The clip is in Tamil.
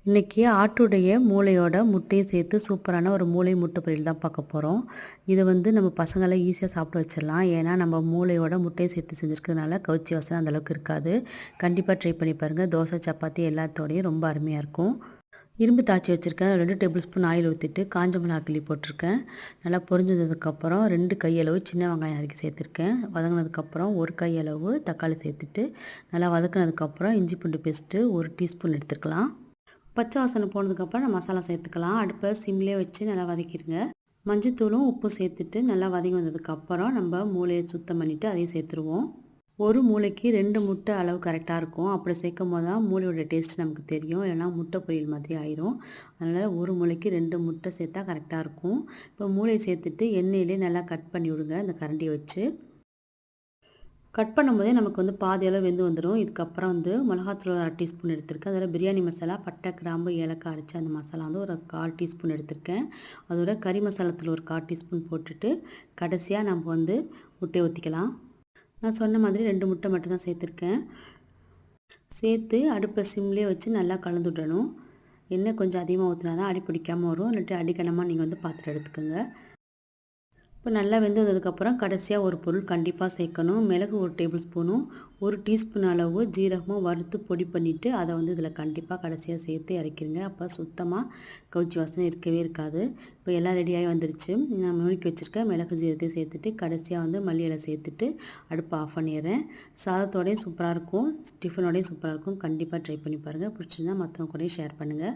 இன்றைக்கி ஆட்டுடைய மூளையோட முட்டையை சேர்த்து சூப்பரான ஒரு மூளை முட்டை பொரியல் தான் பார்க்க போகிறோம். இதை வந்து நம்ம பசங்களை ஈஸியாக சாப்பிட வச்சிடலாம். ஏன்னா நம்ம மூளையோட முட்டையை சேர்த்து செஞ்சுருக்கிறதுனால கவுச்சி வாசனை அந்தளவுக்கு இருக்காது. கண்டிப்பாக ட்ரை பண்ணி பாருங்கள். தோசை சப்பாத்தி எல்லாத்தோடையும் ரொம்ப அருமையாக இருக்கும். இரும்பு தாச்சி வச்சுருக்கேன். 2 டேபிள் ஸ்பூன் ஆயில் ஊற்றிட்டு காஞ்ச மிளகாய் கிள்ளி போட்டிருக்கேன். நல்லா பொரிஞ்சதுக்கப்புறம் 2 கையளவு சின்ன வெங்காயம் நறுக்கி சேர்த்துருக்கேன். வதங்கினதுக்கப்புறம் 1 கையளவு தக்காளி சேர்த்துட்டு நல்லா வதக்கினதுக்கப்புறம் இஞ்சி பூண்டு பேஸ்ட்டு 1 டீஸ்பூன் எடுத்துக்கலாம். பச்சை வாசனை போனதுக்கப்புறம் நம்ம மசாலா சேர்த்துக்கலாம். அடுப்பை சிம்லேயே வச்சு நல்லா வதக்கிடுங்க. மஞ்சத்தூளும் உப்பும் சேர்த்துட்டு நல்லா வதங்கி வந்ததுக்கப்புறம் நம்ம மூளையை சுத்தம் பண்ணிவிட்டு அதையும் சேர்த்துருவோம். ஒரு மூளைக்கு 2 முட்டை அளவு கரெக்டாக இருக்கும். அப்படி சேர்க்கும் போது தான் மூளையோட டேஸ்ட் நமக்கு தெரியும். இல்லைனா முட்டை பொரியல் மாதிரி ஆயிரும். அதனால் ஒரு மூளைக்கு 2 முட்டை சேர்த்தா கரெக்டாக இருக்கும். இப்போ மூளையை சேர்த்துட்டு எண்ணெயிலே நல்லா கட் பண்ணி விடுங்க இந்த கரண்டியை வச்சு. கட் பண்ணும்போதே நமக்கு வந்து பாதி அளவு வெந்து வந்துடும். இதுக்கப்புறம் வந்து மிளகாத்தூள் 1/2 டீஸ்பூன் எடுத்திருக்கேன். அதில் பிரியாணி மசாலா, பட்டை, கிராம்பு, ஏலக்காய் அரைச்ச அந்த மசாலா வந்து ஒரு 1/4 டீஸ்பூன் எடுத்திருக்கேன். அதோட கறி மசாலாத்தூள் ஒரு 1/4 டீஸ்பூன் போட்டுட்டு கடைசியாக நம்ம வந்து முட்டையை ஊற்றிக்கலாம். நான் சொன்ன மாதிரி 2 முட்டை மட்டும் தான் சேர்த்துருக்கேன். சேர்த்து அடுப்பை சிம்லேயே வச்சு நல்லா கலந்து விடணும். எண்ணெய் கொஞ்சம் அதிகமாக ஊற்றினா தான் அடி பிடிக்காமல் வரும். இல்லாட்டி அடிக்கணமாக நீங்கள் வந்து பாத்திரம் எடுத்துக்கோங்க. இப்போ நல்லா வெந்து வந்ததுக்கப்புறம் கடைசியாக ஒரு பொருள் கண்டிப்பாக சேர்க்கணும். மிளகு 1 டேபிள் ஸ்பூனும் 1 டீஸ்பூன் அளவு ஜீரகமும் வறுத்து பொடி பண்ணிவிட்டு அதை வந்து இதில் கண்டிப்பாக கடைசியாக சேர்த்து இறக்கிருங்க. அப்போ சுத்தமாக கவுச்சி வாசனை இருக்கவே இருக்காது. இப்போ எல்லாம் ரெடியாகி வந்துருச்சு. நான் நுணுக்கி வச்சுருக்கேன் மிளகு ஜீரகத்தையும் சேர்த்துட்டு கடைசியாக வந்து மல்லி இலை சேர்த்துட்டு அடுப்பை ஆஃப் பண்ணிடுறேன். சாதத்தோடையும் சூப்பராக இருக்கும், டிஃபனோடையும் சூப்பராக இருக்கும். கண்டிப்பாக ட்ரை பண்ணி பாருங்கள். பிடிச்சிருந்தா மற்றவங்க கூடயும் ஷேர் பண்ணுங்கள்.